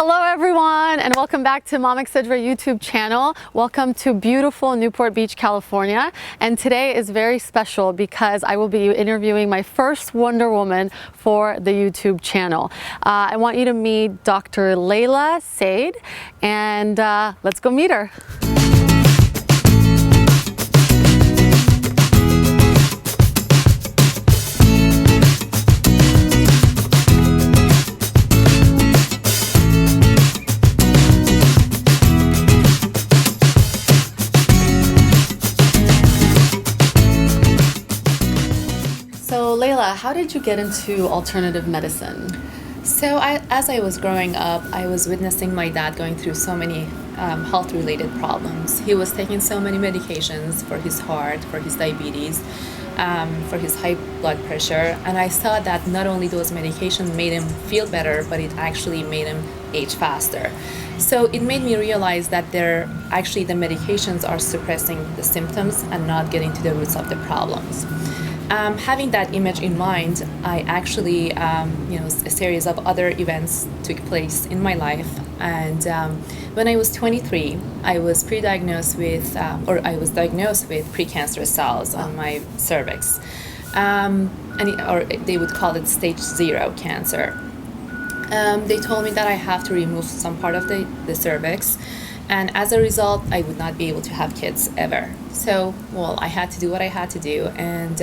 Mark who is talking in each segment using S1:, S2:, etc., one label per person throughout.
S1: Hello everyone, and welcome back to Mama Sidra YouTube channel. Welcome to beautiful Newport Beach, California. And today is very special because I will be interviewing my first Wonder Woman for the YouTube channel. I want you to meet Dr. Layla Said, and let's go meet her. So Layla, how did you get into alternative medicine?
S2: So as I was growing up, I was witnessing my dad going through so many health-related problems. He was taking so many medications for his heart, for his diabetes, for his high blood pressure, and I saw that not only those medications made him feel better, but it actually made him age faster. So it made me realize that the medications are suppressing the symptoms and not getting to the roots of the problems. Having that image in mind, I actually, a series of other events took place in my life. And when I was 23, I was diagnosed with precancerous cells on my cervix. Or they would call it stage 0 cancer. They told me that I have to remove some part of the cervix. And as a result, I would not be able to have kids ever. So, I had to do what I had to do. And,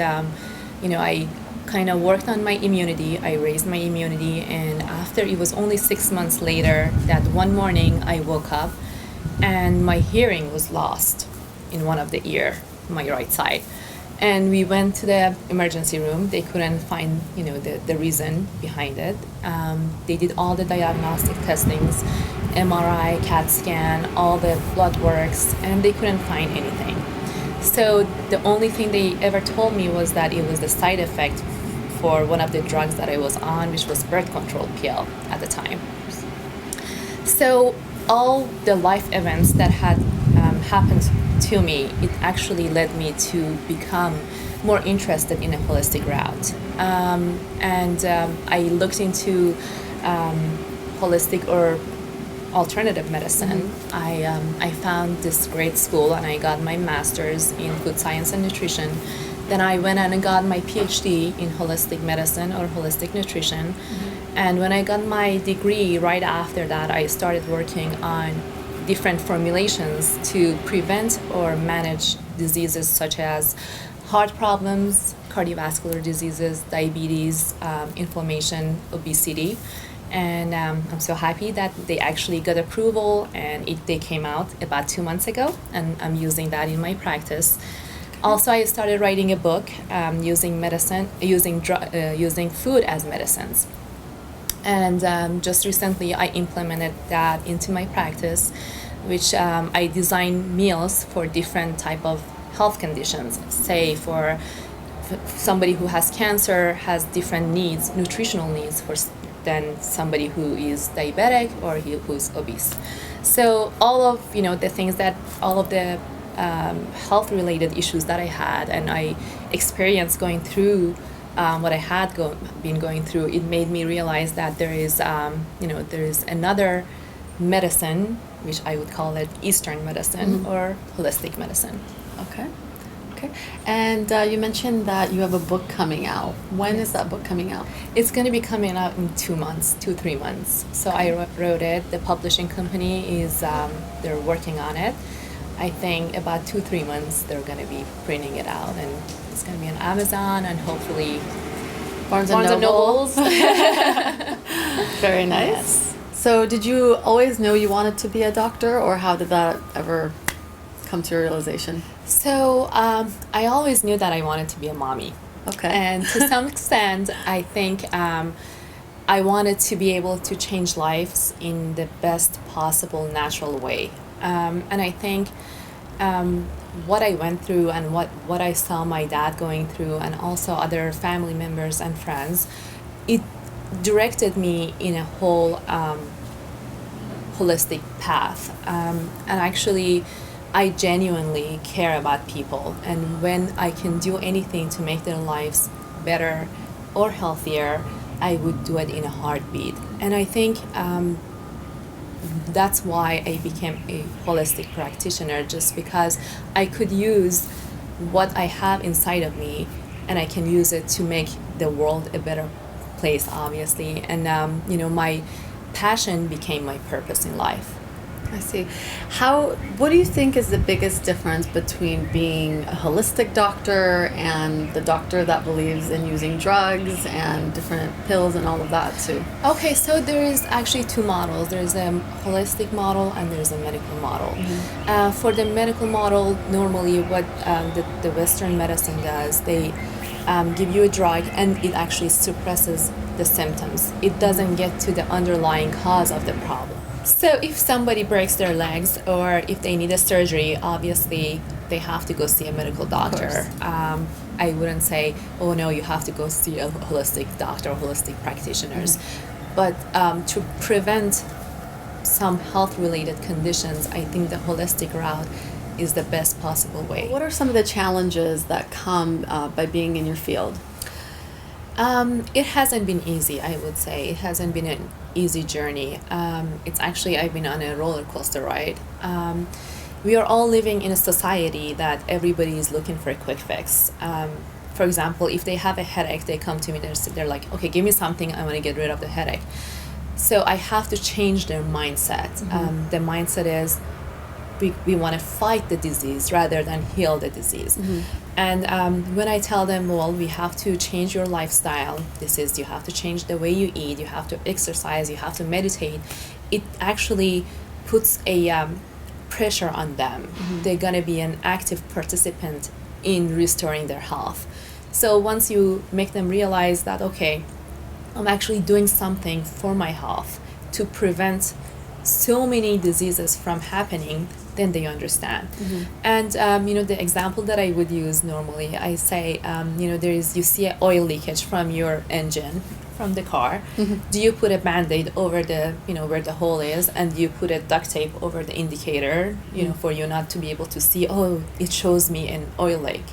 S2: I kind of worked on my immunity. I raised my immunity. And after, it was only 6 months later that one morning I woke up and my hearing was lost in one of the ear, my right side. And we went to the emergency room. They couldn't find, the reason behind it. They did all the diagnostic testings, MRI, CAT scan, all the blood works, and they couldn't find anything. So the only thing they ever told me was that it was the side effect for one of the drugs that I was on, which was birth control pill at the time. So all the life events that had happened to me, it actually led me to become more interested in a holistic route. I looked into holistic or alternative medicine. Mm-hmm. I found this great school and I got my master's in food science and nutrition. Then I went and got my PhD in holistic medicine or holistic nutrition. Mm-hmm. And when I got my degree, right after that, I started working on different formulations to prevent or manage diseases such as heart problems, cardiovascular diseases, diabetes, inflammation, obesity. And I'm so happy that they actually got approval, and they came out about 2 months ago, and I'm using that in my practice. Also, I started writing a book using food as medicines. And just recently, I implemented that into my practice, which I design meals for different type of health conditions. Say for somebody who has cancer has different needs, nutritional needs than somebody who is diabetic or who's obese. So all of the health-related issues that I had and I experienced going through what I had been going through, it made me realize that there is another medicine, which I would call it Eastern medicine, mm-hmm. or holistic medicine.
S1: Okay. And you mentioned that you have a book coming out. When is that book coming out?
S2: It's going to be coming out in 2 months, 2-3 months. So I wrote it. The publishing company is, they're working on it. I think about 2-3 months they're going to be printing it out, and it's going to be on Amazon and hopefully
S1: Barnes and Nobles. Very nice. Yes. So did you always know you wanted to be a doctor, or how did that ever come to your realization?
S2: So I always knew that I wanted to be a mommy.
S1: Okay.
S2: And to some extent, I think I wanted to be able to change lives in the best possible natural way. And I think what I went through and what I saw my dad going through and also other family members and friends, it directed me in a whole holistic path. And actually, I genuinely care about people, and when I can do anything to make their lives better or healthier, I would do it in a heartbeat. And I think that's why I became a holistic practitioner, just because I could use what I have inside of me and I can use it to make the world a better place, obviously. And, my passion became my purpose in life.
S1: I see. What do you think is the biggest difference between being a holistic doctor and the doctor that believes in using drugs and different pills and all of that too?
S2: Okay, so there is actually two models. There's a holistic model and there's a medical model. For the medical model, normally what the Western medicine does, they give you a drug and it actually suppresses the symptoms. It doesn't get to the underlying cause of the problem. So if somebody breaks their legs or if they need a surgery, obviously they have to go see a medical doctor. I wouldn't say, oh no, you have to go see a holistic doctor or holistic practitioners. But to prevent some health-related conditions, I think the holistic route is the best possible way.
S1: What are some of the challenges that come by being in your field?
S2: It hasn't been easy, I would say. It hasn't been an easy journey. It's actually, I've been on a roller coaster ride. We are all living in a society that everybody is looking for a quick fix. For example, if they have a headache, they come to me, they're like, okay, give me something, I want to get rid of the headache. So I have to change their mindset. The mindset is, we want to fight the disease rather than heal the disease. And when I tell them, well, we have to change your lifestyle, you have to change the way you eat, you have to exercise, you have to meditate, it actually puts a pressure on them. They're going to be an active participant in restoring their health. So once you make them realize that, okay, I'm actually doing something for my health to prevent so many diseases from happening, then they understand. And the example that I would use normally, I say, you see an oil leakage from your engine, from the car. Do you put a Band-Aid over the, where the hole is, and you put a duct tape over the indicator, for you not to be able to see, oh, it shows me an oil leak.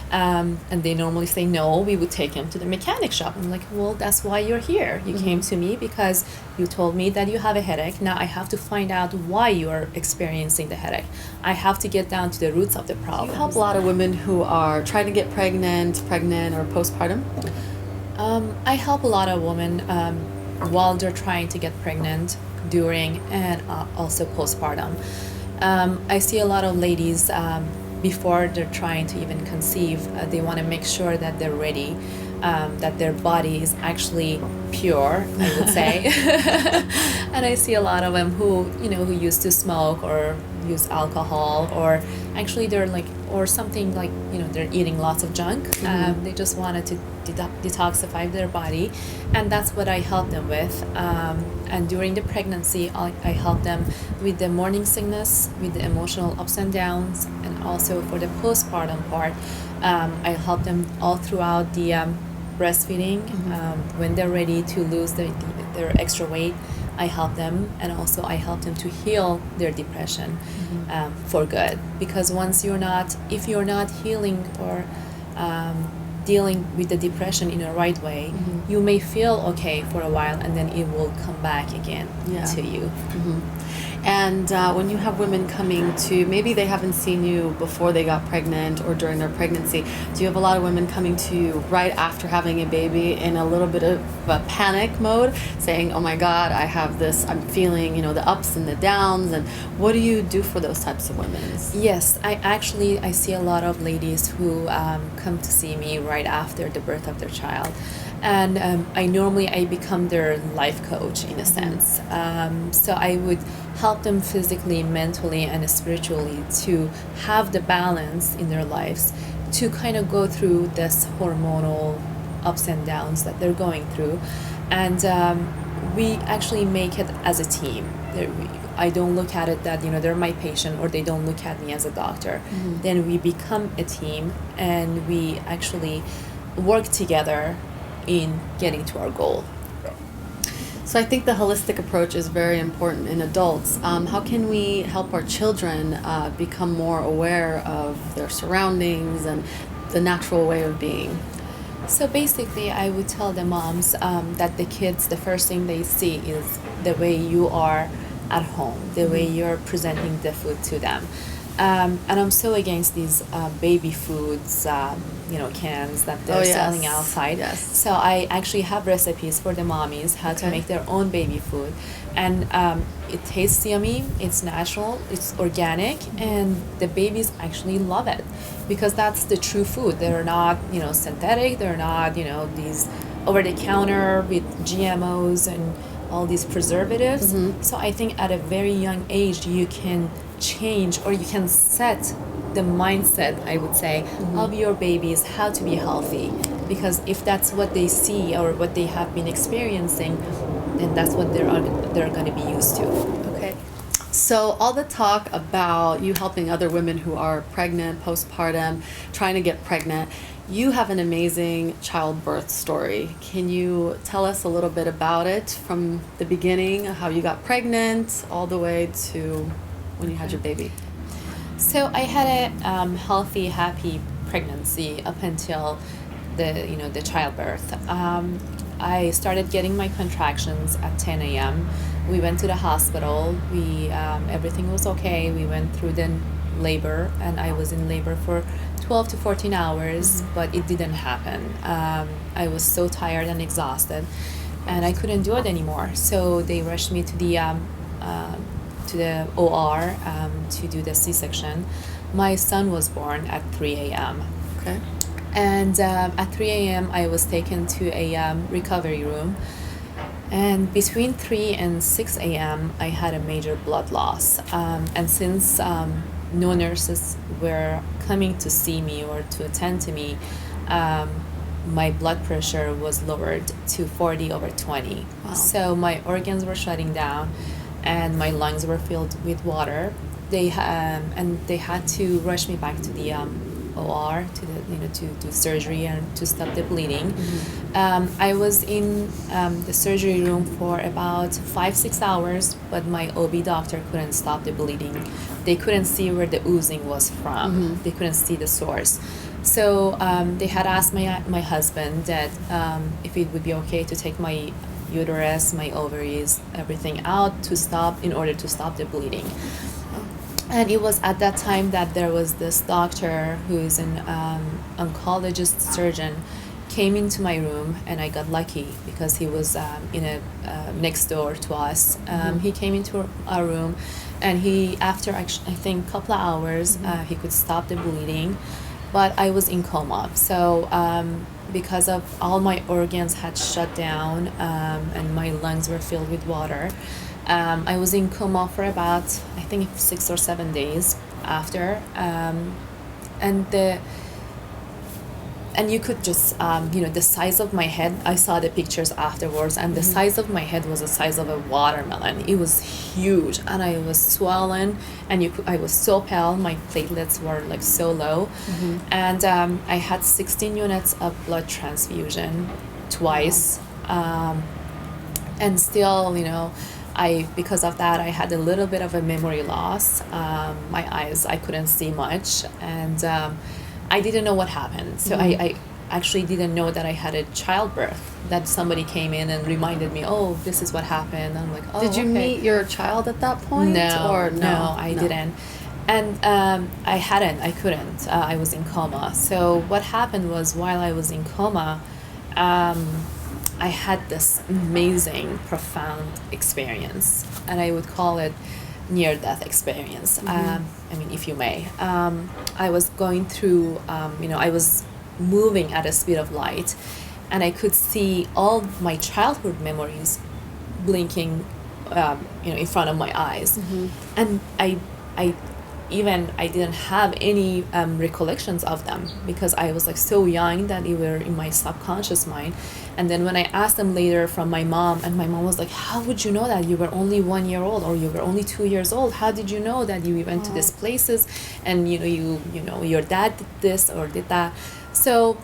S2: And they normally say, no, we would take him to the mechanic shop. I'm like, well, that's why you're here. You came to me because you told me that you have a headache. Now I have to find out why you are experiencing the headache. I have to get down to the roots of the problem.
S1: You help a lot of women who are trying to get pregnant or postpartum?
S2: I help a lot of women while they're trying to get pregnant, during, and also postpartum. I see a lot of ladies before they're trying to even conceive, they want to make sure that they're ready, that their body is actually pure, I would say. And I see a lot of them who used to smoke or use alcohol, or actually they're like, or something like, they're eating lots of junk. They just wanted to detoxify their body, and that's what I help them with. And during the pregnancy, I help them with the morning sickness, with the emotional ups and downs, and also for the postpartum part, I help them all throughout the breastfeeding. When they're ready to lose their extra weight, I help them, and also I help them to heal their depression for good. Because if you're not healing or dealing with the depression in a right way, you may feel okay for a while, and then it will come back again to you.
S1: And when you have women coming to, maybe they haven't seen you before they got pregnant or during their pregnancy, do you have a lot of women coming to you right after having a baby in a little bit of a panic mode, saying, oh my God, I have this, I'm feeling, the ups and the downs, and what do you do for those types of women?
S2: Yes, I see a lot of ladies who come to see me right after the birth of their child. And I become their life coach in a sense. So I would help them physically, mentally, and spiritually to have the balance in their lives, to kind of go through this hormonal ups and downs that they're going through. And we actually make it as a team. I don't look at it that, they're my patient, or they don't look at me as a doctor. Then we become a team, and we actually work together in getting to our goal.
S1: So I think the holistic approach is very important in adults. How can we help our children become more aware of their surroundings and the natural way of being?
S2: So basically, I would tell the moms that the kids, the first thing they see is the way you are at home, the way you're presenting the food to them. And I'm so against these baby foods, cans that they're selling outside.
S1: Yes.
S2: So I actually have recipes for the mommies how to make their own baby food, and it tastes yummy. It's natural. It's organic, and the babies actually love it because that's the true food. They're not, synthetic. They're not, these over the counter with GMOs and all these preservatives. So I think at a very young age you can change, or you can set the mindset, I would say, of your babies how to be healthy, because if that's what they see or what they have been experiencing, then that's what they're going to be used to.
S1: Okay. So all the talk about you helping other women who are pregnant, postpartum, trying to get pregnant, you have an amazing childbirth story. Can you tell us a little bit about it from the beginning, how you got pregnant all the way to when you had your baby?
S2: So I had a healthy, happy pregnancy up until the childbirth. I started getting my contractions at 10 a.m. We went to the hospital. Everything was okay. We went through the labor, and I was in labor for 12 to 14 hours, but it didn't happen. I was so tired and exhausted, and I couldn't do it anymore. So they rushed me to the OR to do the C-section. My son was born at 3 a.m.
S1: Okay.
S2: And at 3 a.m. I was taken to a recovery room. And between 3 and 6 a.m. I had a major blood loss. And since no nurses were coming to see me or to attend to me, my blood pressure was lowered to 40/20.
S1: Wow.
S2: So my organs were shutting down, and my lungs were filled with water. They had to rush me back to the OR to do surgery and to stop the bleeding. I was in the surgery room for about 5-6 hours, but my OB doctor couldn't stop the bleeding. They couldn't see where the oozing was from. They couldn't see the source. So they had asked my husband that if it would be okay to take my uterus, my ovaries, everything out in order to stop the bleeding. And it was at that time that there was this doctor who is an oncologist surgeon came into my room, and I got lucky because he was next door to us. He came into our room, and after I think a couple of hours, he could stop the bleeding, but I was in coma. So because of all my organs had shut down and my lungs were filled with water, I was in coma for about, I think, 6 or 7 days after, and you could just, the size of my head, I saw the pictures afterwards, and the size of my head was the size of a watermelon. It was huge, and I was swollen, and I was so pale. My platelets were like so low, and I had 16 units of blood transfusion twice, and still, because of that, I had a little bit of a memory loss. My eyes, I couldn't see much, and I didn't know what happened. So I actually didn't know that I had a childbirth, that somebody came in and reminded me, oh, this is what happened. I'm like, oh,
S1: Did you meet your child at that point?
S2: No, I didn't. And I couldn't. I was in coma. So what happened was, while I was in coma, I had this amazing, profound experience, and I would call it near-death experience, if you may. I was going through, I was moving at a speed of light, and I could see all my childhood memories blinking, in front of my eyes. And I didn't have any recollections of them, because I was like so young that they were in my subconscious mind. And then when I asked them later from my mom, and my mom was like, how would you know that? You were only 1 year old, or you were only 2 years old. How did you know that you went to these places, and your dad did this or did that? So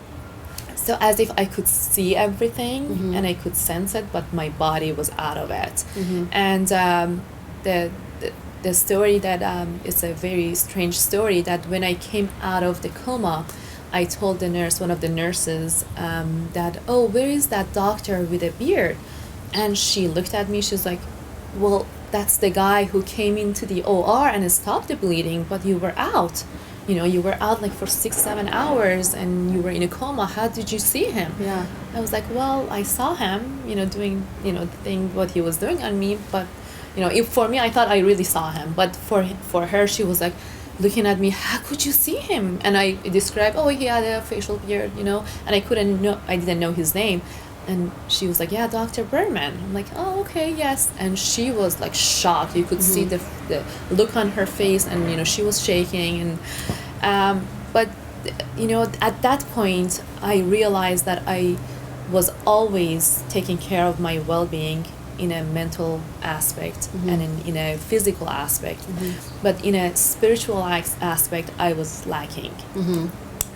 S2: as if I could see everything, and I could sense it, but my body was out of it. And the story that it's a very strange story, that when I came out of the coma, I told one of the nurses, that, oh, where is that doctor with a beard? And she looked at me, she's like, well, that's the guy who came into the OR and stopped the bleeding, but you were out. You were out like for 6-7 hours and you were in a coma. How did you see him?
S1: Yeah.
S2: I was like, well, I saw him, doing, the thing, what he was doing on me. But, if for me, I thought I really saw him. But for her, she was like looking at me, how could you see him? And I described, oh, he had a facial beard, and I didn't know his name. And she was like, yeah, Dr. Berman. I'm like, oh, okay, yes. And she was like shocked. You could see the look on her face, and she was shaking. And but at that point, I realized that I was always taking care of my well-being in a mental aspect and in a physical aspect, but in a spiritual aspect, I was lacking.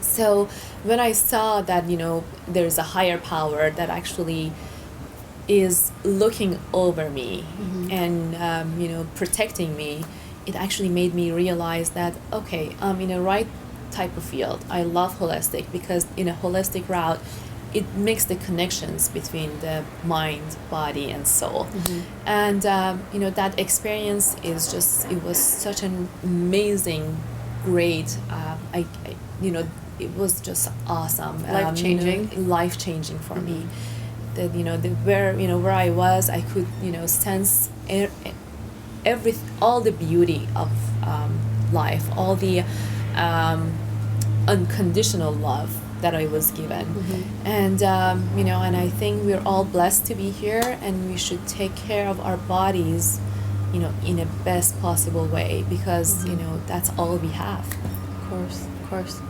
S2: So when I saw that, there's a higher power that actually is looking over me and, protecting me, it actually made me realize that, okay, I'm in a right type of field. I love holistic because in a holistic route, it makes the connections between the mind, body, and soul. And, that experience it was such an amazing, great, it was just awesome.
S1: Life-changing?
S2: Life-changing for me. That, where I was, I could, sense all the beauty of life, all the unconditional love that I was given. And, and I think we're all blessed to be here, and we should take care of our bodies, in a best possible way, because, that's all we have.
S1: Of course.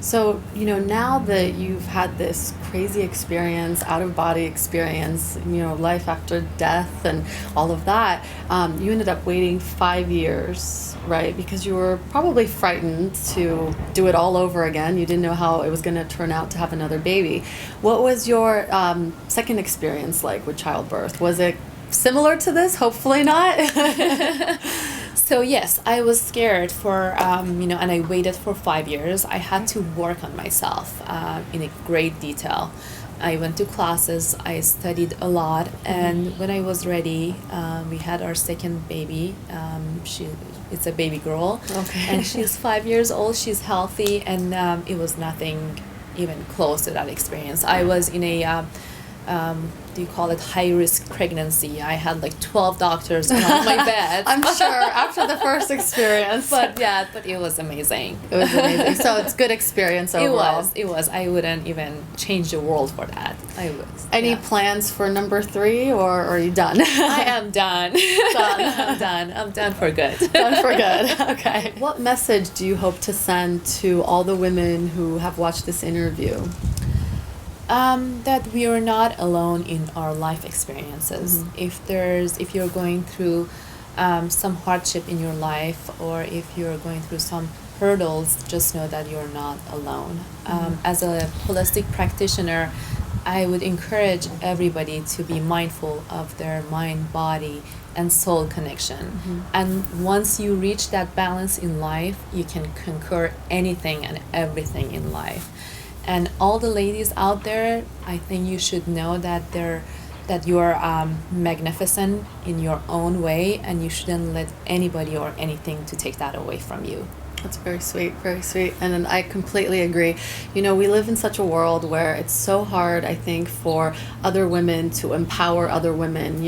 S1: So, now that you've had this crazy experience, out-of-body experience, life after death and all of that, you ended up waiting 5 years, right? Because you were probably frightened to do it all over again. You didn't know how it was going to turn out to have another baby. What was your second experience like with childbirth? Was it similar to this? Hopefully not.
S2: So yes, I was scared for, and I waited for 5 years. I had to work on myself in a great detail. I went to classes, I studied a lot, and when I was ready, we had our second baby. It's a baby girl, and she's 5 years old. She's healthy, and it was nothing even close to that experience. I was in a do you call it high-risk pregnancy? I had like 12 doctors on my bed.
S1: I'm sure after the first experience.
S2: But it was amazing.
S1: It was amazing. So it's good experience overall.
S2: It was. I wouldn't even change the world for that. I would.
S1: Any plans for number 3, or are you done?
S2: I am done. I'm done. I'm done for good.
S1: Done for good. Okay. What message do you hope to send to all the women who have watched this interview?
S2: That we are not alone in our life experiences. If you're going through some hardship in your life, or if you're going through some hurdles, just know that you're not alone. As a holistic practitioner, I would encourage everybody to be mindful of their mind, body, and soul connection. And once you reach that balance in life, you can conquer anything and everything in life. And all the ladies out there, I think you should know that you're magnificent in your own way, and you shouldn't let anybody or anything to take that away from you.
S1: That's very sweet, very sweet. And I completely agree. We live in such a world where it's so hard, I think, for other women to empower other women.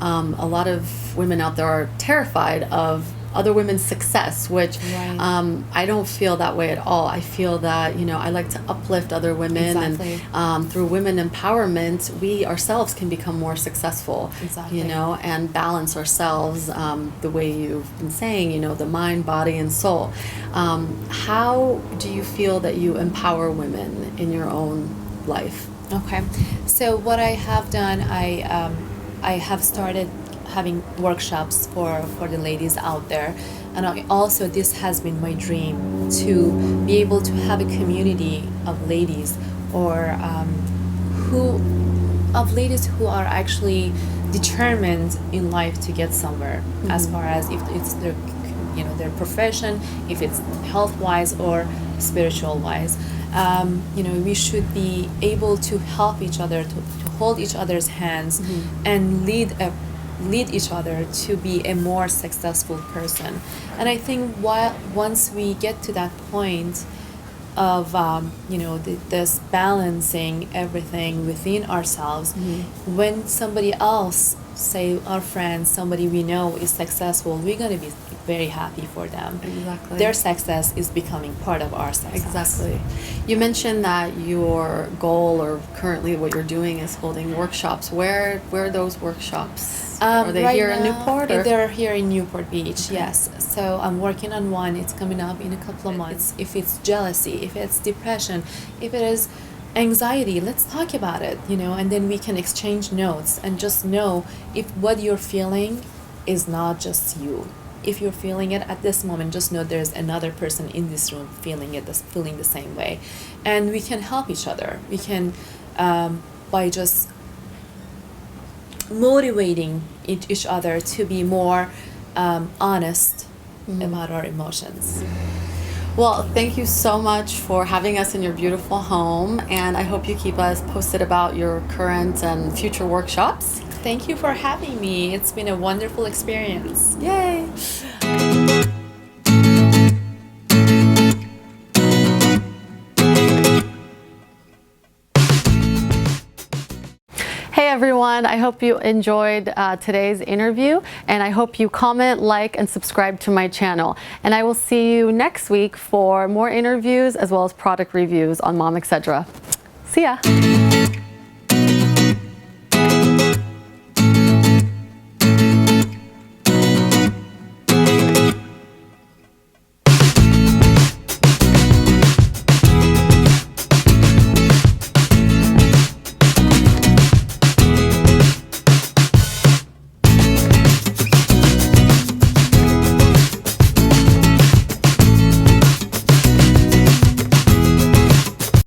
S1: A lot of women out there are terrified of other women's success, which I don't feel that way at all. I feel that, I like to uplift other women.
S2: Exactly.
S1: And through women empowerment, we ourselves can become more successful.
S2: Exactly.
S1: And balance ourselves the way you've been saying, the mind, body, and soul. How do you feel that you empower women in your own life?
S2: Okay. So what I have done, I have started having workshops for the ladies out there, and this has been my dream, to be able to have a community of ladies, or ladies who are actually determined in life to get somewhere, as far as if it's their profession, if it's health wise or spiritual wise. We should be able to help each other, to hold each other's hands, and lead a lead each other to be a more successful person. And I think once we get to that point of this balancing everything within ourselves, when somebody else, say our friends, somebody we know is successful, we're going to be very happy for them.
S1: Exactly.
S2: Their success is becoming part of our success.
S1: Exactly. You mentioned that your goal, or currently what you're doing, is holding workshops. Where are those workshops? Are they
S2: Right
S1: here in
S2: now,
S1: Newport? Or?
S2: They're here in Newport Beach, yes. So I'm working on one. It's coming up in a couple of months. If it's jealousy, if it's depression, if it is anxiety, let's talk about it, and then we can exchange notes and just know if what you're feeling is not just you. If you're feeling it at this moment, just know there's another person in this room feeling the same way. And we can help each other. We can, by just motivating each other to be more honest about our emotions.
S1: Well, thank you so much for having us in your beautiful home, and I hope you keep us posted about your current and future workshops.
S2: Thank you for having me. It's been a wonderful experience.
S1: Yay! Hey everyone, I hope you enjoyed today's interview, and I hope you comment, like, and subscribe to my channel. And I will see you next week for more interviews as well as product reviews on Mom Excedra. See ya!